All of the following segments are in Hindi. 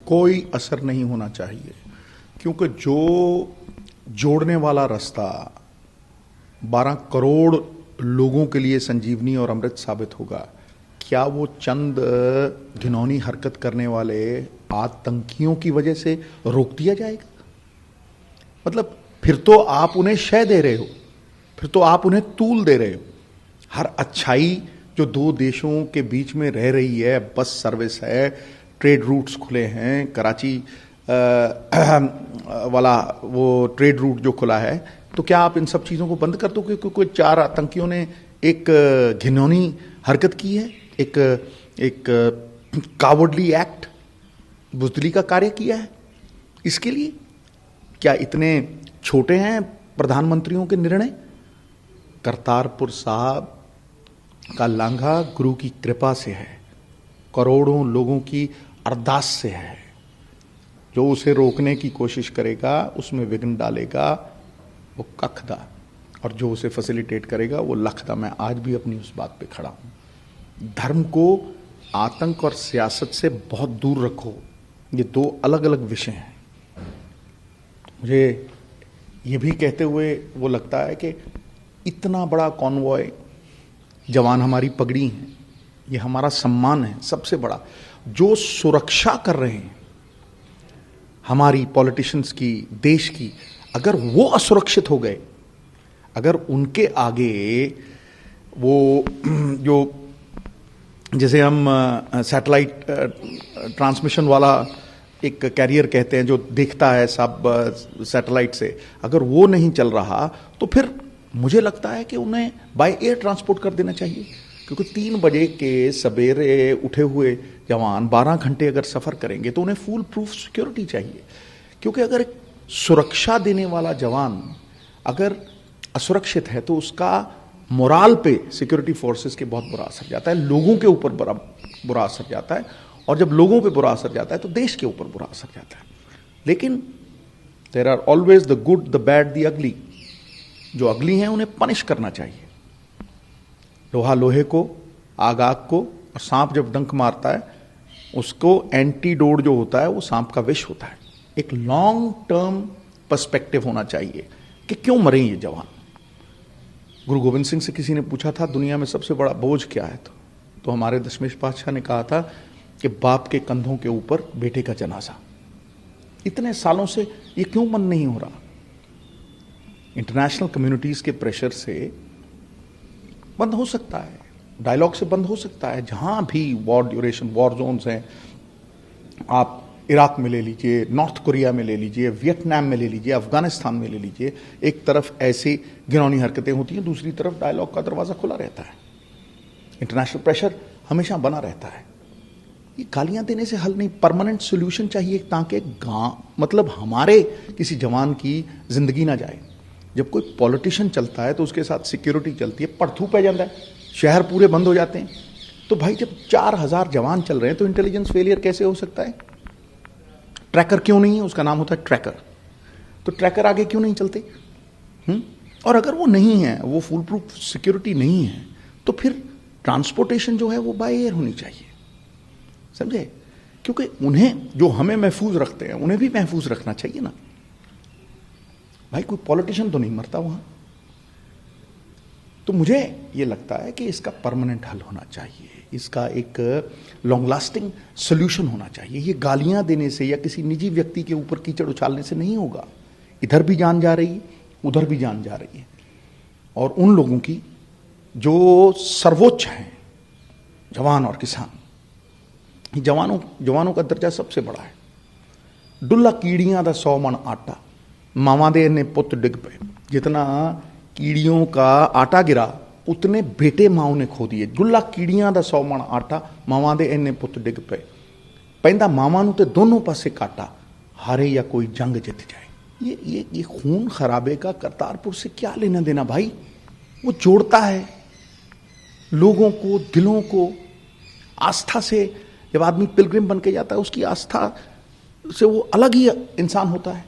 कोई असर नहीं होना चाहिए, क्योंकि जो जोड़ने वाला रास्ता 12 करोड़ लोगों के लिए संजीवनी और अमृत साबित होगा, क्या वो चंद घिनौनी हरकत करने वाले आतंकियों की वजह से रोक दिया जाएगा? मतलब फिर तो आप उन्हें शय दे रहे हो, फिर तो आप उन्हें तूल दे रहे हो। हर अच्छाई जो दो देशों के बीच में रह रही है, बस सर्विस है, ट्रेड रूट्स खुले हैं, कराची वाला वो ट्रेड रूट जो खुला है, तो क्या आप इन सब चीज़ों को बंद कर दो क्योंकि कोई 4 आतंकियों ने एक घिनौनी हरकत की है, एक कावर्डली एक्ट, बुज़दिली का कार्य किया है? इसके लिए क्या इतने छोटे हैं प्रधानमंत्रियों के निर्णय? करतारपुर साहब का लांघा गुरु की कृपा से है, करोड़ों लोगों की अरदास से है। जो उसे रोकने की कोशिश करेगा, उसमें विघ्न डालेगा, वो कखदा, और जो उसे फैसिलिटेट करेगा वो लखदा। मैं आज भी अपनी उस बात पे खड़ा हूं। धर्म को आतंक और सियासत से बहुत दूर रखो, ये 2 अलग अलग विषय हैं। मुझे ये भी कहते हुए वो लगता है कि इतना बड़ा कॉन्वॉय, जवान हमारी पगड़ी हैं, ये हमारा सम्मान है सबसे बड़ा, जो सुरक्षा कर रहे हैं हमारी पॉलिटिशियंस की, देश की, अगर वो असुरक्षित हो गए, अगर उनके आगे वो जो जैसे हम सैटेलाइट ट्रांसमिशन वाला एक कैरियर कहते हैं जो देखता है सब सैटेलाइट से, अगर वो नहीं चल रहा तो फिर मुझे लगता है कि उन्हें बाय एयर ट्रांसपोर्ट कर देना चाहिए, क्योंकि 3 बजे के सवेरे उठे हुए जवान 12 घंटे अगर सफ़र करेंगे तो उन्हें फुल प्रूफ सिक्योरिटी चाहिए। क्योंकि अगर सुरक्षा देने वाला जवान अगर असुरक्षित है तो उसका मोराल पे सिक्योरिटी फोर्सेस के बहुत बुरा असर जाता है, लोगों के ऊपर बुरा असर जाता है, और जब लोगों पे बुरा असर जाता है तो देश के ऊपर बुरा असर जाता है। लेकिन there are always the good, the bad, the ugly. जो अगली हैं उन्हें पनिश करना चाहिए। लोहा लोहे को, आग आग को, और सांप जब डंक मारता है उसको एंटीडोट जो होता है वो सांप का विष होता है। एक लॉन्ग टर्म पर्सपेक्टिव होना चाहिए कि क्यों मरे ये जवान। गुरु गोविंद सिंह से किसी ने पूछा था दुनिया में सबसे बड़ा बोझ क्या है, तो हमारे दशमेश पातशाह ने कहा था कि बाप के कंधों के ऊपर बेटे का जनाजा। इतने सालों से ये क्यों बंद नहीं हो रहा? इंटरनेशनल कम्युनिटीज के प्रेशर से बंद हो सकता है, डायलॉग से बंद हो सकता है। जहां भी वॉर ड्यूरेशन, वॉर जोन्स हैं, आप इराक में ले लीजिए, नॉर्थ कोरिया में ले लीजिए, वियतनाम में ले लीजिए, अफगानिस्तान में ले लीजिए, एक तरफ ऐसी घिनौनी हरकतें होती हैं, दूसरी तरफ डायलॉग का दरवाजा खुला रहता है, इंटरनेशनल प्रेशर हमेशा बना रहता है। ये गालियां देने से हल नहीं, परमानेंट सोल्यूशन चाहिए, ताकि मतलब हमारे किसी जवान की जिंदगी ना जाए। जब कोई पॉलिटिशियन चलता है तो उसके साथ सिक्योरिटी चलती है, पड़थू पै जाता है, शहर पूरे बंद हो जाते हैं। तो भाई जब 4000 जवान चल रहे हैं तो इंटेलिजेंस फेलियर कैसे हो सकता है? ट्रैकर क्यों नहीं है? उसका नाम होता है ट्रैकर। तो ट्रैकर आगे क्यों नहीं चलते? और अगर वो नहीं है, वो फुल प्रूफ सिक्योरिटी नहीं है, तो फिर ट्रांसपोर्टेशन जो है वो बाय एयर होनी चाहिए, समझे? क्योंकि उन्हें, जो हमें महफूज रखते हैं, उन्हें भी महफूज रखना चाहिए ना भाई। कोई पॉलिटिशियन तो नहीं मरता वहां। तो मुझे ये लगता है कि इसका परमानेंट हल होना चाहिए, इसका एक लॉन्ग लास्टिंग सोल्यूशन होना चाहिए। ये गालियां देने से या किसी निजी व्यक्ति के ऊपर कीचड़ उछालने से नहीं होगा। इधर भी जान जा रही है, उधर भी जान जा रही है, और उन लोगों की जो सर्वोच्च हैं, जवान और किसान, जवानों का दर्जा सबसे बड़ा है। डुल्ला कीड़ियां दा 100 मन आटा, मावां दे ने पुत डिग पे। जितना कीड़ियों का आटा गिरा उतने बेटे माओ ने खो दिए। डुल्ला कीड़ियां दा 100 मन आटा, मावां दे इन्ने पुत डिग पे। पैंदा मावां नूं ते दोनों पासे काटा, हारे या कोई जंग जित जाए। ये खून खराबे का करतारपुर से क्या लेना देना भाई? वो जोड़ता है लोगों को, दिलों को, आस्था से। जब आदमी पिलग्रिम बन के जाता है, उसकी आस्था से वो अलग ही इंसान होता है।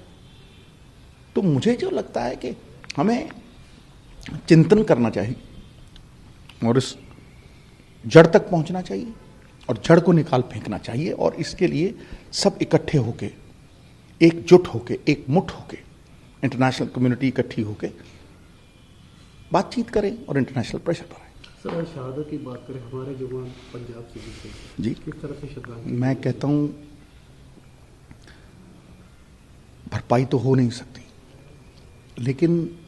तो मुझे जो लगता है कि हमें चिंतन करना चाहिए और इस जड़ तक पहुंचना चाहिए और जड़ को निकाल फेंकना चाहिए, और इसके लिए सब इकट्ठे होके, एकजुट होके, एक मुठ होके, इंटरनेशनल कम्युनिटी इकट्ठी होके बातचीत करें और इंटरनेशनल प्रेशर बनाएं। सर, शहादत की बात करें, हमारे जवान पंजाब से भी जी, किस तरह से श्रद्धांजलि? मैं कहता हूं भरपाई तो हो नहीं सकती, लेकिन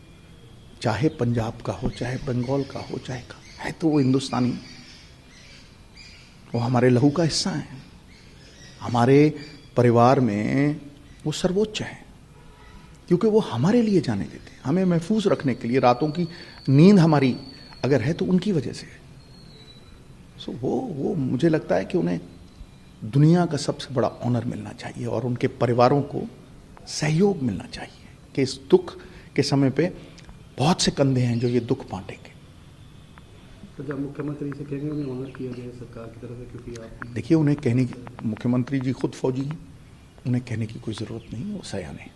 चाहे पंजाब का हो, चाहे बंगाल का हो, चाहे का है, तो वो हिंदुस्तानी, वो हमारे लहू का हिस्सा है। हमारे परिवार में वो सर्वोच्च है, क्योंकि वो हमारे लिए जाने देते हैं, हमें महफूज रखने के लिए। रातों की नींद हमारी अगर है तो उनकी वजह से है। सो वो मुझे लगता है कि उन्हें दुनिया का सबसे बड़ा ऑनर मिलना चाहिए और उनके परिवारों को सहयोग मिलना चाहिए कि इस दुख के समय पे बहुत से कंधे हैं जो ये दुख बांटेंगे। तो जब मुख्यमंत्री से कहेंगे उन्हें ऑनर किया जाए सरकार की तरफ से, क्योंकि आप देखिए, उन्हें कहने की, मुख्यमंत्री जी खुद फौजी हैं, उन्हें कहने की कोई ज़रूरत नहीं, वो सयाने हैं।